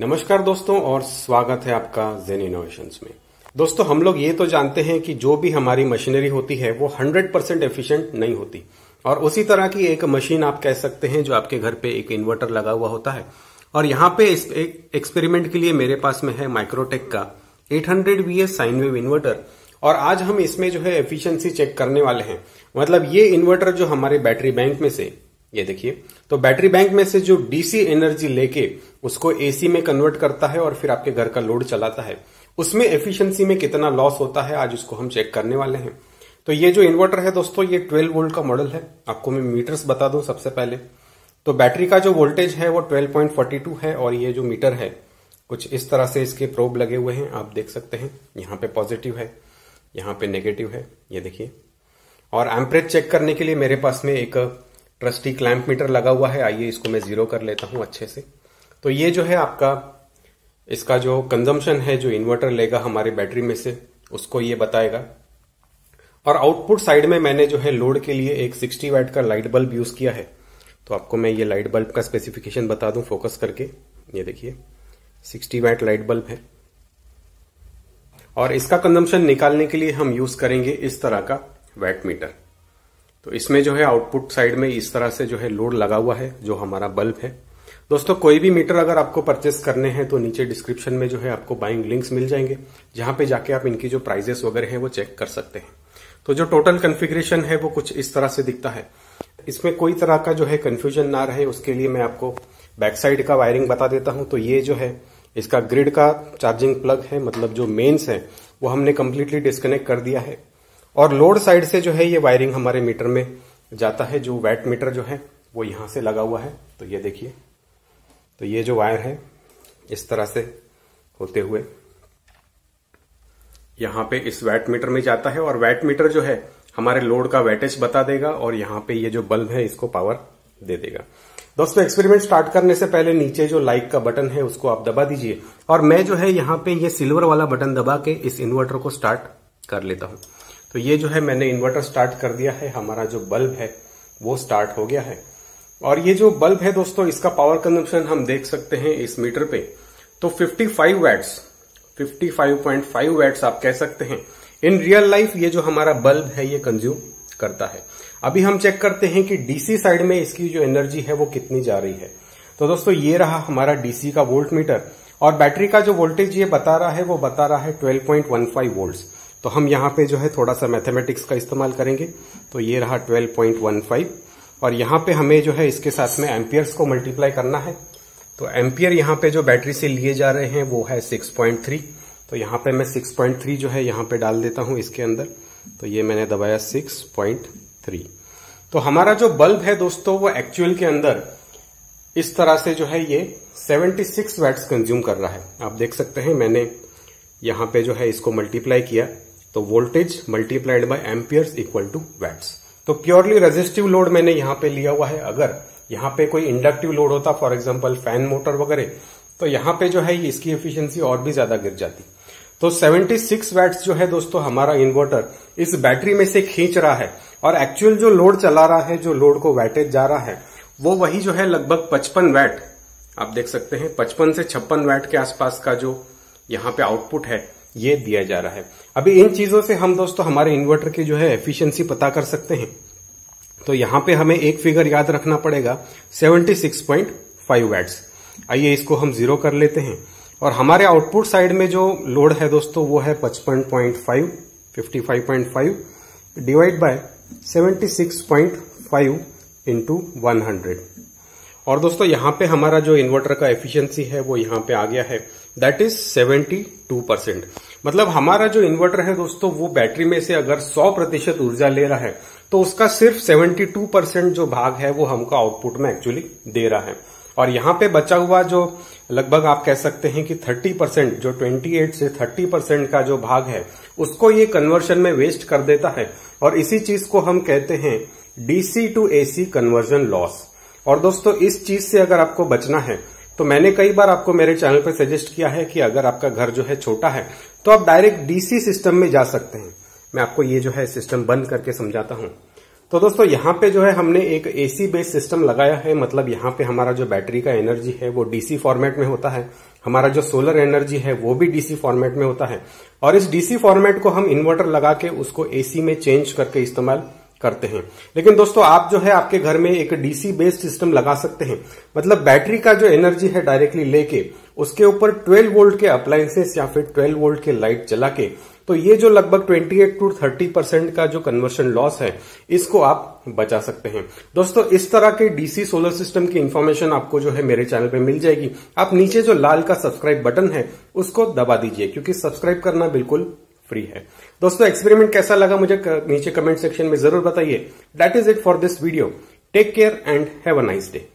नमस्कार दोस्तों और स्वागत है आपका जेन इनोवेशंस में। दोस्तों हम लोग ये तो जानते हैं कि जो भी हमारी मशीनरी होती है वो 100% एफिशिएंट नहीं होती और उसी तरह की एक मशीन आप कह सकते हैं जो आपके घर पे एक इन्वर्टर लगा हुआ होता है। और यहाँ पे इस एक्सपेरिमेंट के लिए मेरे पास में है माइक्रोटेक का 800 VS साइन वेव इन्वर्टर और आज हम इसमें जो है एफिशिएंसी चेक करने वाले हैं। मतलब ये इन्वर्टर जो हमारे बैटरी बैंक में से, ये देखिए, तो बैटरी बैंक में से जो डीसी एनर्जी लेके उसको एसी में कन्वर्ट करता है और फिर आपके घर का लोड चलाता है, उसमें एफिशिएंसी में कितना लॉस होता है आज उसको हम चेक करने वाले हैं। तो ये जो इन्वर्टर है दोस्तों ये 12 वोल्ट का मॉडल है। आपको मैं मीटर्स बता दूं सबसे पहले। तो बैटरी का जो वोल्टेज है वो 12.42 है और ये जो मीटर है कुछ इस तरह से इसके प्रोब लगे हुए हैं, आप देख सकते हैं। यहाँ पे पॉजिटिव है, यहाँ पे नेगेटिव है, ये देखिए। और एम्परेज चेक करने के लिए मेरे पास में एक ट्रस्टी क्लैंप मीटर लगा हुआ है। आइए इसको मैं जीरो कर लेता हूं अच्छे से। तो ये जो है आपका इसका जो कंजम्पशन है जो इन्वर्टर लेगा हमारे बैटरी में से उसको ये बताएगा। और आउटपुट साइड में मैंने जो है लोड के लिए एक 60 वाट का लाइट बल्ब यूज किया है। तो आपको मैं ये लाइट बल्ब का स्पेसिफिकेशन बता दूं फोकस करके। ये देखिए 60 वाट लाइट बल्ब है और इसका कंजम्पशन निकालने के लिए हम यूज करेंगे इस तरह का वैट मीटर। तो इसमें जो है आउटपुट साइड में इस तरह से जो है लोड लगा हुआ है जो हमारा बल्ब है। दोस्तों कोई भी मीटर अगर आपको परचेस करने हैं तो नीचे डिस्क्रिप्शन में जो है आपको बाइंग लिंक्स मिल जाएंगे, जहां पे जाके आप इनकी जो प्राइजेस वगैरह है वो चेक कर सकते हैं। तो जो टोटल कॉन्फ़िगरेशन है वो कुछ इस तरह से दिखता है। इसमें कोई तरह का जो है कंफ्यूजन ना रहे उसके लिए मैं आपको बैक साइड का वायरिंग बता देता हूं। तो ये जो है इसका ग्रिड का चार्जिंग प्लग है, मतलब जो मेन्स है वो हमने कंप्लीटली डिस्कनेक्ट कर दिया है। और लोड साइड से जो है ये वायरिंग हमारे मीटर में जाता है। जो वैट मीटर जो है वो यहां से लगा हुआ है। तो ये देखिए, तो ये जो वायर है इस तरह से होते हुए यहां पे इस वैट मीटर में जाता है और वैट मीटर जो है हमारे लोड का वैटेज बता देगा और यहां पे ये जो बल्ब है इसको पावर दे देगा। दोस्तों एक्सपेरिमेंट स्टार्ट करने से पहले नीचे जो लाइक का बटन है उसको आप दबा दीजिए और मैं जो है यहाँ पे ये सिल्वर वाला बटन दबा के इस इन्वर्टर को स्टार्ट कर लेता हूं। तो ये जो है मैंने इन्वर्टर स्टार्ट कर दिया है, हमारा जो बल्ब है वो स्टार्ट हो गया है। और ये जो बल्ब है दोस्तों इसका पावर कंजम्पशन हम देख सकते हैं इस मीटर पे। तो 55 वैट्स, 55.5 वैट्स आप कह सकते हैं। इन रियल लाइफ ये जो हमारा बल्ब है ये कंज्यूम करता है। अभी हम चेक करते हैं कि डीसी साइड में इसकी जो एनर्जी है वो कितनी जा रही है। तो दोस्तों ये रहा हमारा डीसी का वोल्ट मीटर और बैटरी का जो वोल्टेज ये बता रहा है वो बता रहा है 12.15 वोल्ट्स। तो हम यहाँ पे जो है थोड़ा सा मैथमेटिक्स का इस्तेमाल करेंगे। तो ये रहा 12.15 और यहाँ पे हमें जो है इसके साथ में एम्पियर्स को मल्टीप्लाई करना है। तो एम्पियर यहाँ पे जो बैटरी से लिए जा रहे हैं वो है 6.3। तो यहाँ पे मैं 6.3 जो है यहाँ पे डाल देता हूँ इसके अंदर। तो ये मैंने दबाया 6.3। तो हमारा जो बल्ब है दोस्तों वो एक्चुअल के अंदर इस तरह से जो है ये 76 वैट्स कंज्यूम कर रहा है। आप देख सकते हैं मैंने यहाँ पे जो है इसको मल्टीप्लाई किया तो voltage multiplied by amperes equal to watts. तो प्योरली रेजिस्टिव लोड मैंने यहाँ पे लिया हुआ है। अगर यहाँ पे कोई इंडक्टिव लोड होता, फॉर एग्जांपल फैन मोटर वगैरह, तो यहाँ पे जो है इसकी एफिशिएंसी और भी ज्यादा गिर जाती। तो 76 वैट्स जो है दोस्तों हमारा इन्वर्टर इस बैटरी में से खींच रहा है और एक्चुअल जो लोड चला रहा है, जो लोड को वैटेज जा रहा है वो वही जो है लगभग 55 वैट, आप देख सकते हैं 55 से 56 वैट के आसपास का जो यहाँ पे आउटपुट है ये दिया जा रहा है। अभी इन चीजों से हम दोस्तों हमारे इन्वर्टर की जो है एफिशिएंसी पता कर सकते हैं। तो यहाँ पे हमें एक फिगर याद रखना पड़ेगा 76.5 वैट्स। आइए इसको हम जीरो कर लेते हैं और हमारे आउटपुट साइड में जो लोड है दोस्तों वो है 55.5 डिवाइड बाय 76.5 इंटू 100। और दोस्तों यहाँ पे हमारा जो इन्वर्टर का एफिशिएंसी है वो यहाँ पे आ गया है, दैट इज 72%। मतलब हमारा जो इन्वर्टर है दोस्तों वो बैटरी में से अगर 100% ऊर्जा ले रहा है तो उसका सिर्फ 72% जो भाग है वो हमको आउटपुट में एक्चुअली दे रहा है। और यहाँ पे बचा हुआ जो लगभग आप कह सकते हैं कि 30%, जो 28 से 30% का जो भाग है उसको ये कन्वर्शन में वेस्ट कर देता है। और इसी चीज को हम कहते हैं DC to AC conversion loss. और दोस्तों इस चीज से अगर आपको बचना है तो मैंने कई बार आपको मेरे चैनल पर सजेस्ट किया है कि अगर आपका घर जो है छोटा है तो आप डायरेक्ट डीसी सिस्टम में जा सकते हैं। मैं आपको ये जो है सिस्टम बंद करके समझाता हूं। तो दोस्तों यहाँ पे जो है हमने एक एसी बेस्ड सिस्टम लगाया है। मतलब यहाँ पे हमारा जो बैटरी का एनर्जी है वो डीसी फॉर्मेट में होता है हमारा जो सोलर एनर्जी है वो भी डीसी फॉर्मेट में होता है और इस डीसी फॉर्मेट को हम इन्वर्टर लगा के उसको एसी में चेंज करके इस्तेमाल करते हैं। लेकिन दोस्तों आप जो है आपके घर में एक डीसी बेस्ड सिस्टम लगा सकते हैं, मतलब बैटरी का जो एनर्जी है डायरेक्टली लेके उसके ऊपर 12 वोल्ट के अप्लायंसेस या फिर 12 वोल्ट के लाइट जला के, तो ये जो लगभग 28 to 30% का जो कन्वर्शन लॉस है इसको आप बचा सकते हैं। दोस्तों इस तरह के डीसी सोलर सिस्टम की इंफॉर्मेशन आपको जो है मेरे चैनल पे मिल जाएगी। आप नीचे जो लाल का सब्सक्राइब बटन है उसको दबा दीजिए, क्योंकि सब्सक्राइब करना बिल्कुल फ्री है। दोस्तों एक्सपेरिमेंट कैसा लगा मुझे नीचे कमेंट सेक्शन में जरूर बताइए। That is it for this video. Take care and have a nice day.